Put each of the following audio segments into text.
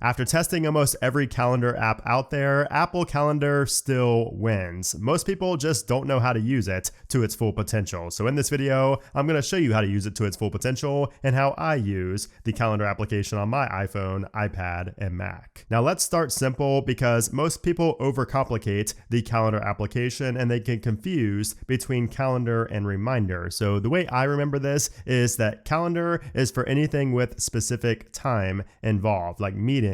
After testing almost every calendar app out there, Apple Calendar still wins. Most people just don't know how to use it to its full potential. So in this video, I'm going to show you how to use it to its full potential and how I use the calendar application on my iPhone, iPad, and Mac. Now let's start simple because most people overcomplicate the calendar application and they get confused between calendar and reminder. So the way I remember this is that calendar is for anything with specific time involved, like meetings,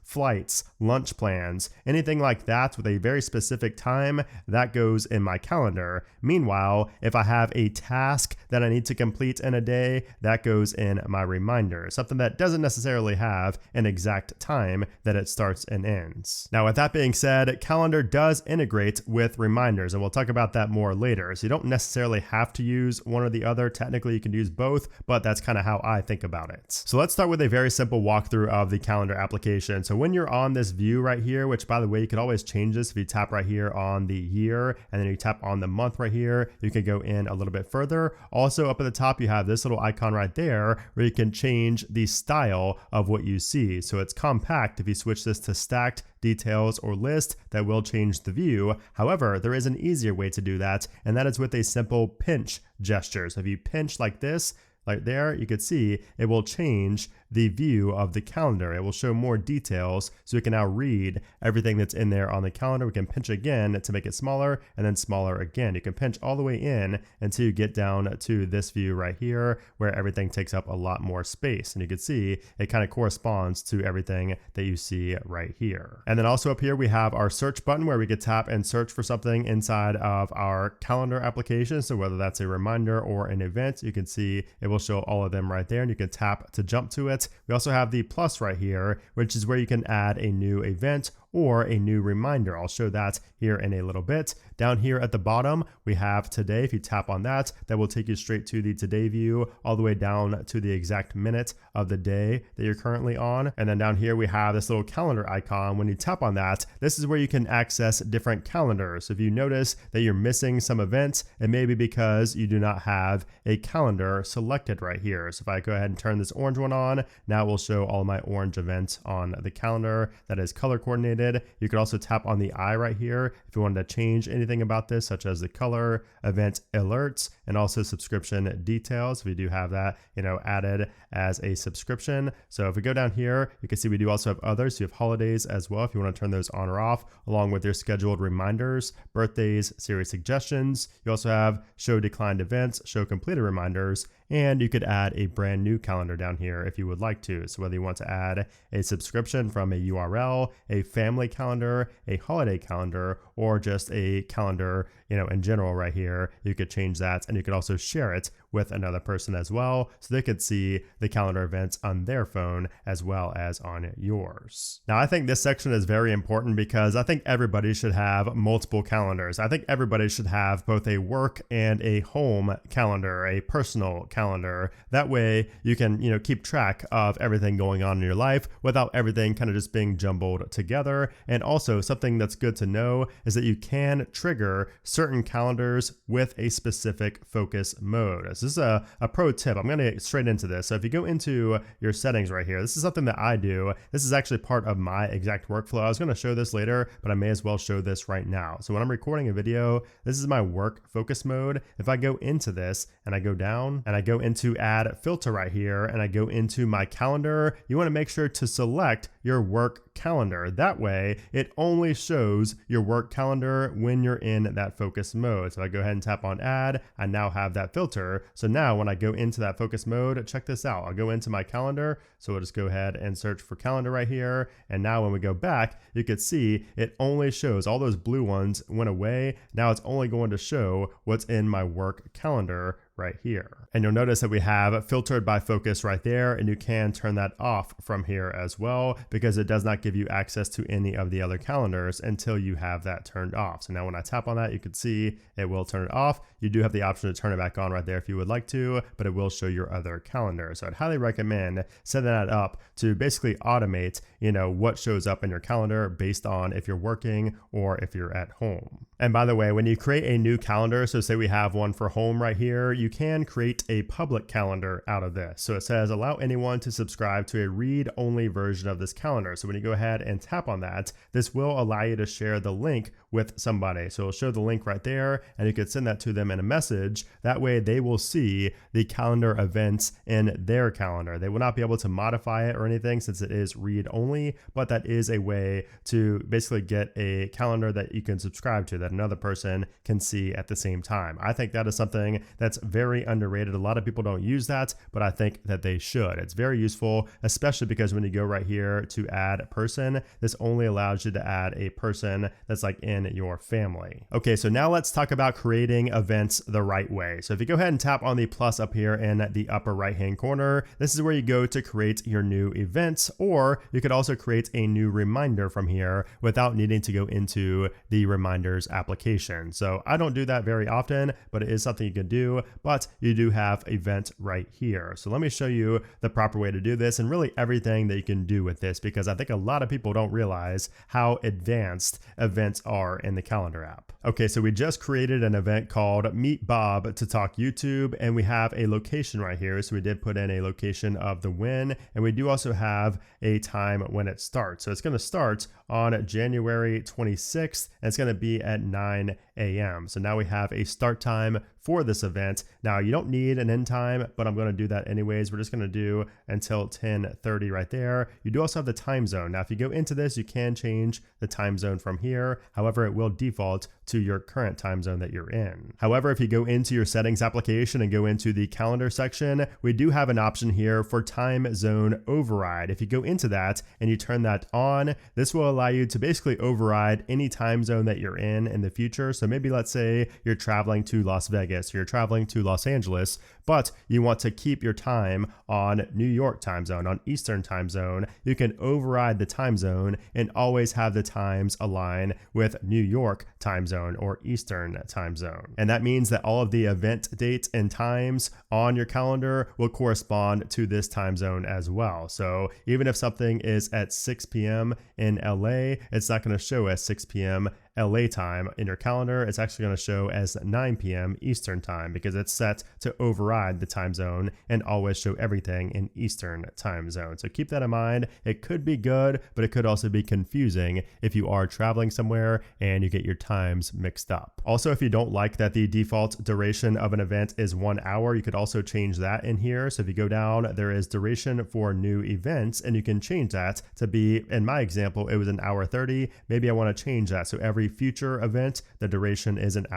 flights, lunch plans, anything like that with a very specific time, that goes in my calendar. Meanwhile, if I have a task that I need to complete in a day, that goes in my reminder, something that doesn't necessarily have an exact time that it starts and ends. Now, with that being said, calendar does integrate with reminders, and we'll talk about that more later. So you don't necessarily have to use one or the other. Technically, you can use both, but that's kind of how I think about it. So let's start with a very simple walkthrough of the calendar application. So when you're on this view right here, which by the way, you could always change this if you tap right here on the year and then you tap on the month right here, you can go in a little bit further. Also up at the top, you have this little icon right there where you can change the style of what you see. So it's compact. If you switch this to stacked, details, or list, that will change the view. However, there is an easier way to do that, and that is with a simple pinch gesture. So if you pinch like this, like there, you can see it will change the view of the calendar. It will show more details, so we can now read everything that's in there on the calendar. We can pinch again to make it smaller and then smaller again. You can pinch all the way in until you get down to this view right here where everything takes up a lot more space. And you can see it kind of corresponds to everything that you see right here. And then also up here, we have our search button where we could tap and search for something inside of our calendar application. So whether that's a reminder or an event, you can see it will show all of them right there, and you can tap to jump to it. We also have the plus right here, which is where you can add a new event or a new reminder. I'll show that here in a little bit. Down here at the bottom, we have today. If you tap on that, that will take you straight to the today view, all the way down to the exact minute of the day that you're currently on. And then down here, we have this little calendar icon. When you tap on that, this is where you can access different calendars. So if you notice that you're missing some events, it may be because you do not have a calendar selected right here. So if I go ahead and turn this orange one on, now we'll show all my orange events on the calendar that is color coordinated. You could also tap on the eye right here if you wanted to change anything about this, such as the color, event alerts, and also subscription details if you do have that, added as a subscription. So if we go down here, you can see we do also have others. So you have holidays as well if you want to turn those on or off, along with your scheduled reminders, birthdays, Siri suggestions. You also have show declined events, show completed reminders, and you could add a brand new calendar down here if you would like to. So whether you want to add a subscription from a URL, a family calendar, a holiday calendar, or just a calendar, in general right here, you could change that, and you could also share it with another person as well, so they could see the calendar events on their phone as well as on yours. Now, I think this section is very important because I think everybody should have multiple calendars. I think everybody should have both a work and a home calendar, a personal calendar. That way you can, keep track of everything going on in your life without everything kind of just being jumbled together. And also something that's good to know is that you can trigger certain calendars with a specific focus mode. So this is a pro tip. I'm going to get straight into this. So if you go into your settings right here, this is something that I do. This is actually part of my exact workflow. I was going to show this later, but I may as well show this right now. So when I'm recording a video, this is my work focus mode. If I go into this and I go down and I go into add filter right here and I go into my calendar, you want to make sure to select your work calendar. That way it only shows your work calendar when you're in that focus mode. So I go ahead and tap on add. I now have that filter. So now when I go into that focus mode, check this out. I'll go into my calendar. So we'll just go ahead and search for calendar right here. And now when we go back, you can see it only shows all those blue ones went away. Now it's only going to show what's in my work calendar right here. And you'll notice that we have filtered by focus right there, and you can turn that off from here as well because it does not give you access to any of the other calendars until you have that turned off. So now when I tap on that, you can see it will turn it off. You do have the option to turn it back on right there if you would like to, but it will show your other calendar. So I'd highly recommend setting that up to basically automate, what shows up in your calendar based on if you're working or if you're at home. And by the way, when you create a new calendar, so say we have one for home right here, you can create a public calendar out of this. So it says allow anyone to subscribe to a read-only version of this calendar. So when you go ahead and tap on that, this will allow you to share the link with somebody. So it'll show the link right there, and you could send that to them in a message. That way they will see the calendar events in their calendar. They will not be able to modify it or anything since it is read only, but that is a way to basically get a calendar that you can subscribe to that another person can see at the same time. I think that is something that's very underrated. A lot of people don't use that, but I think that they should. It's very useful, especially because when you go right here to add a person, this only allows you to add a person that's like in your family. Okay, so now let's talk about creating events the right way. So if you go ahead and tap on the plus up here in the upper right hand corner, this is where you go to create your new events, or you could also create a new reminder from here without needing to go into the reminders application. So I don't do that very often, but it is something you can do, but you do have event right here. So let me show you the proper way to do this and really everything that you can do with this, because I think a lot of people don't realize how advanced events are in the calendar app. Okay, so we just created an event called Meet Bob to Talk YouTube, and we have a location right here. So we did put in a location of the win, and we do also have a time when it starts. So it's going to start on January 26th, and it's going to be at 9 a.m. So now we have a start time for this event. Now you don't need an end time, but I'm going to do that anyways. We're just going to do until 10:30 right there. You do also have the time zone. Now, if you go into this, you can change the time zone from here. However, it will default to your current time zone that you're in. However, if you go into your settings application and go into the calendar section, we do have an option here for time zone override. If you go into that and you turn that on, this will allow you to basically override any time zone that you're in the future. So maybe let's say you're traveling to Las Vegas, or you're traveling to Los Angeles, but you want to keep your time on New York time zone, on Eastern time zone. You can override the time zone and always have the times align with New York time zone or Eastern time zone. And that means that all of the event dates and times on your calendar will correspond to this time zone as well. So even if something is at 6 p.m. in LA, it's not going to show as 6 p.m. LA time in your calendar. It's actually going to show as 9 p.m. Eastern time because it's set to override the time zone and always show everything in Eastern time zone. So keep that in mind. It could be good, but it could also be confusing if you are traveling somewhere and you get your times mixed up. Also, if you don't like that the default duration of an event is 1 hour, you could also change that in here. So if you go down, there is duration for new events, and you can change that to be, in my example, it was 1 hour 30. Maybe I want to change that. So every future event, the duration is 1.5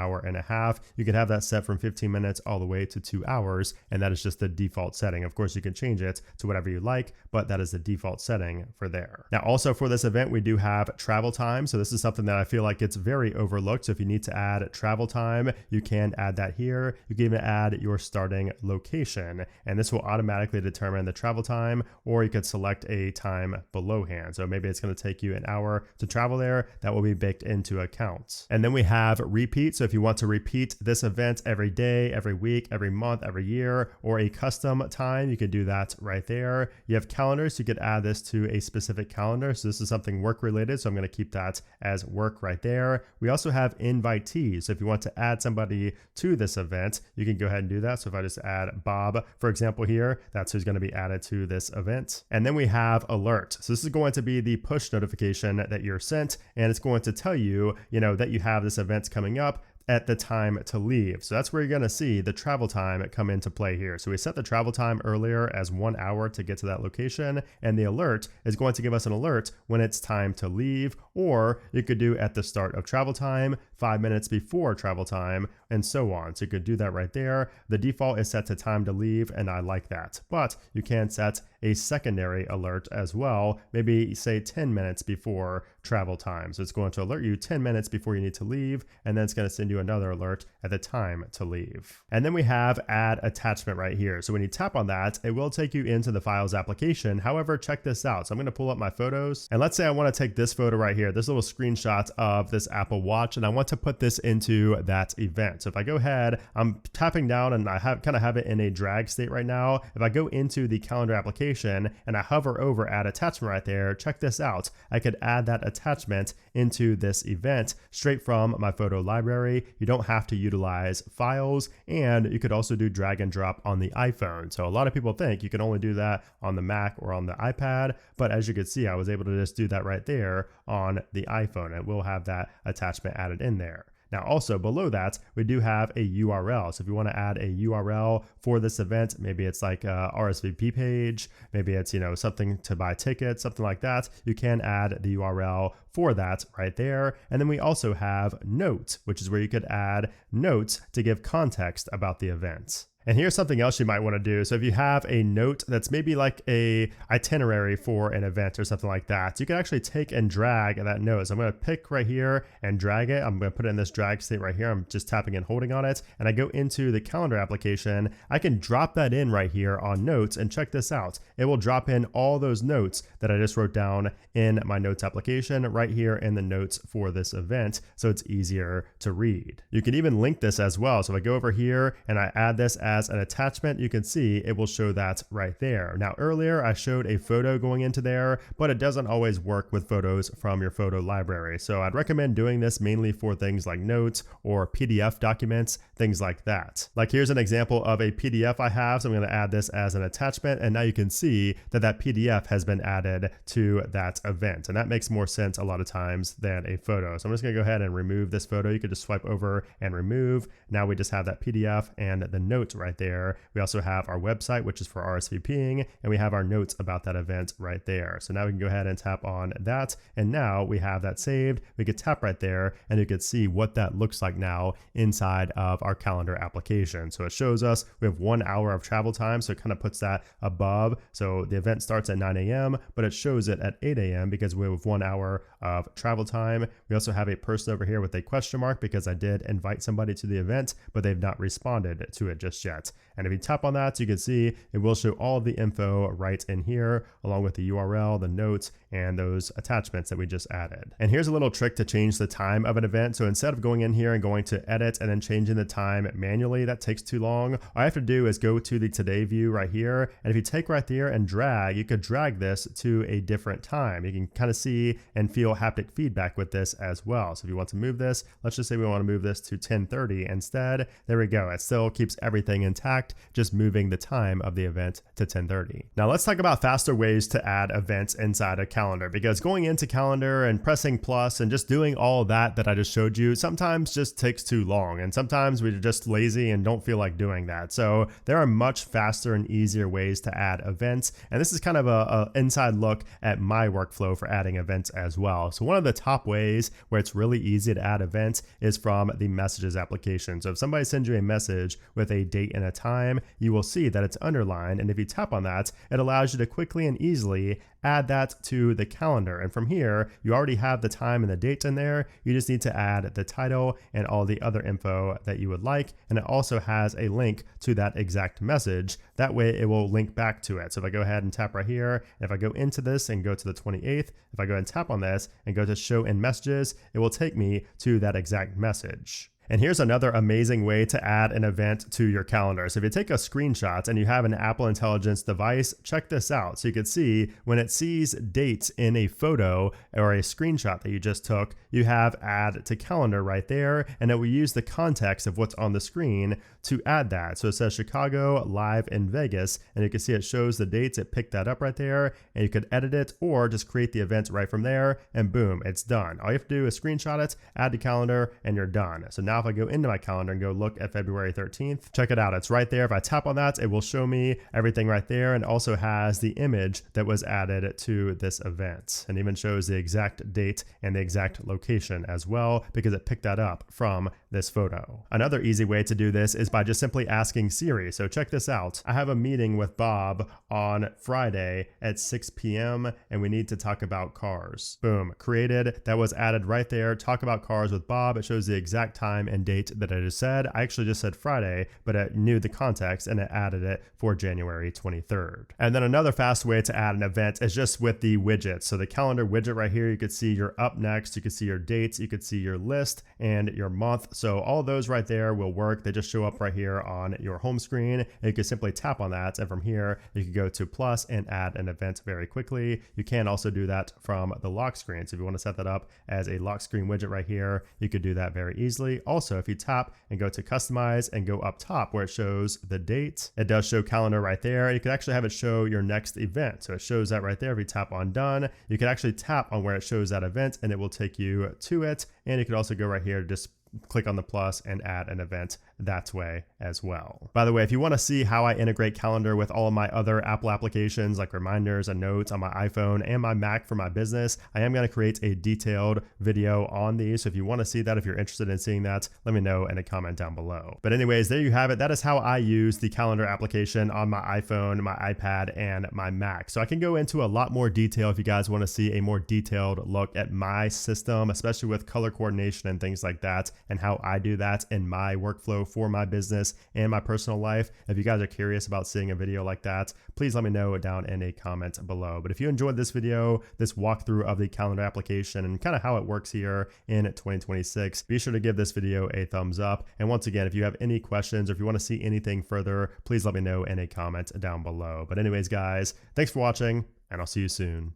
hours. You can have that set from 15 minutes all the way to 2 hours, and that is just the default setting. Of course, you can change it to whatever you like, but that is the default setting for there. Now, also for this event, we do have travel time. So this is something that I feel like it's very overlooked. So if you need to add travel time, you can add that here. You can even add your starting location, and this will automatically determine the travel time, or you could select a time belowhand. So maybe it's going to take you 1 hour to travel there. That will be baked into account. And then we have repeat. So if you want to repeat this event every day, every week, every month, every year, or a custom time, you could do that right there. You have calendars. You could add this to a specific calendar. So this is something work related. So I'm going to keep that as work right there. We also have invitees. So if you want to add somebody to this event, you can go ahead and do that. So if I just add Bob, for example, here, that's who's going to be added to this event. And then we have alert. So this is going to be the push notification that you're sent, and it's going to tell you, that you have this event coming up at the time to leave. So that's where you're going to see the travel time come into play here. So we set the travel time earlier as 1 hour to get to that location, and the alert is going to give us an alert when it's time to leave, or you could do at the start of travel time, 5 minutes before travel time, and so on. So you could do that right there. The default is set to time to leave, and I like that. But you can set a secondary alert as well, maybe say 10 minutes before travel time. So it's going to alert you 10 minutes before you need to leave, and then it's going to send you another alert at the time to leave. And then we have add attachment right here. So when you tap on that, it will take you into the files application. However, check this out. So I'm going to pull up my photos, and let's say I want to take this photo right here, this little screenshot of this Apple Watch, and I want to put this into that event. So if I go ahead, I'm tapping down and I kind of have it in a drag state right now. If I go into the calendar application and I hover over add attachment right there, check this out. I could add that attachment into this event straight from my photo library. You don't have to utilize files, and you could also do drag and drop on the iPhone. So a lot of people think you can only do that on the Mac or on the iPad, but as you can see, I was able to just do that right there on the iPhone, and we'll have that attachment added in there. Now also below that, we do have a URL. So if you want to add a URL for this event, maybe it's like a RSVP page, maybe it's, something to buy tickets, something like that, you can add the URL for that right there. And then we also have notes, which is where you could add notes to give context about the event. And here's something else you might want to do. So if you have a note that's maybe like a itinerary for an event or something like that, you can actually take and drag that note. So I'm going to pick right here and drag it. I'm going to put it in this drag state right here. I'm just tapping and holding on it. And I go into the calendar application. I can drop that in right here on notes, and check this out. It will drop in all those notes that I just wrote down in my notes application right here in the notes for this event. So it's easier to read. You can even link this as well. So if I go over here and I add this as an attachment, you can see it will show that right there. Now earlier I showed a photo going into there, but it doesn't always work with photos from your photo library. So I'd recommend doing this mainly for things like notes or PDF documents, things like that. Like here's an example of a PDF I have. So I'm going to add this as an attachment, and now you can see that that PDF has been added to that event. And that makes more sense a lot of times than a photo. So I'm just going to go ahead and remove this photo. You could just swipe over and remove. Now we just have that PDF and the notes right there. We also have our website, which is for RSVPing, and we have our notes about that event right there. So now we can go ahead and tap on that, and now we have that saved. We could tap right there and you could see what that looks like now inside of our calendar application. So it shows us we have 1 hour of travel time, so it kind of puts that above. So the event starts at 9 a.m., but it shows it at 8 a.m. because we have 1 hour of travel time. We also have a person over here with a question mark because I did invite somebody to the event, but they've not responded to it just yet. And if you tap on that, you can see it will show all of the info right in here, along with the URL, the notes, and those attachments that we just added. And here's a little trick to change the time of an event. So instead of going in here and going to edit and then changing the time manually, that takes too long. All I have to do is go to the today view right here. And if you take right there and drag, you could drag this to a different time. You can kind of see and feel haptic feedback with this as well. So if you want to move this, let's just say we want to move this to 10:30 instead. There we go. It still keeps everything intact, just moving the time of the event to 10:30. Now let's talk about faster ways to add events inside a calendar, because going into calendar and pressing plus and just doing all that I just showed you sometimes just takes too long, and sometimes we're just lazy and don't feel like doing that. So there are much faster and easier ways to add events, and this is kind of a inside look at my workflow for adding events as well. So one of the top ways where it's really easy to add events is from the messages application. So if somebody sends you a message with a date and a time, you will see that it's underlined, and if you tap on that, it allows you to quickly and easily add that to the calendar. And from here, you already have the time and the date in there. You just need to add the title and all the other info that you would like. And it also has a link to that exact message. That way it will link back to it. So if I go ahead and tap right here, and if I go into this and go to the 28th, if I go and tap on this and go to show in messages, it will take me to that exact message. And here's another amazing way to add an event to your calendar. So if you take a screenshot and you have an Apple Intelligence device, check this out. So you can see when it sees dates in a photo or a screenshot that you just took, you have add to calendar right there, and it will use the context of what's on the screen to add that. So it says Chicago live in Vegas, and you can see it shows the dates. It picked that up right there, and you could edit it or just create the event right from there, and boom, it's done. All you have to do is screenshot it, add to calendar, and you're done. So now if I go into my calendar and go look at February 13th, check it out. It's right there. If I tap on that, it will show me everything right there, and also has the image that was added to this event, and even shows the exact date and the exact location as well, because it picked that up from this photo. Another easy way to do this is by just simply asking Siri. So check this out. I have a meeting with Bob on Friday at 6 p.m. and we need to talk about cars. Boom, created. That was added right there. Talk about cars with Bob. It shows the exact time time and date that I just said. I actually just said Friday, but it knew the context and it added it for January 23rd. And then another fast way to add an event is just with the widgets. So the calendar widget right here, you could see your up next, you could see your dates, you could see your list and your month. So all of those right there will work. They just show up right here on your home screen. And you can simply tap on that. And from here, you can go to plus and add an event very quickly. You can also do that from the lock screen. So if you want to set that up as a lock screen widget right here, you could do that very easily. Also, if you tap and go to customize and go up top where it shows the date, it does show calendar right there. You can actually have it show your next event. So it shows that right there. If you tap on done, you can actually tap on where it shows that event and it will take you to it. And you could also go right here, just click on the plus and add an event that way as well. By the way, if you want to see how I integrate calendar with all of my other Apple applications like reminders and notes on my iPhone and my Mac for my business, I am going to create a detailed video on these. So if you want to see that, if you're interested in seeing that, let me know in a comment down below. But anyways, there you have it. That is how I use the calendar application on my iPhone, my iPad, and my Mac. So I can go into a lot more detail if you guys want to see a more detailed look at my system, especially with color coordination and things like that, and how I do that in my workflow for my business and my personal life. If you guys are curious about seeing a video like that, please let me know down in a comment below. But if you enjoyed this video, this walkthrough of the calendar application and kind of how it works here in 2026, be sure to give this video a thumbs up. And once again, if you have any questions or if you want to see anything further, please let me know in a comment down below. But anyways, guys, thanks for watching and I'll see you soon.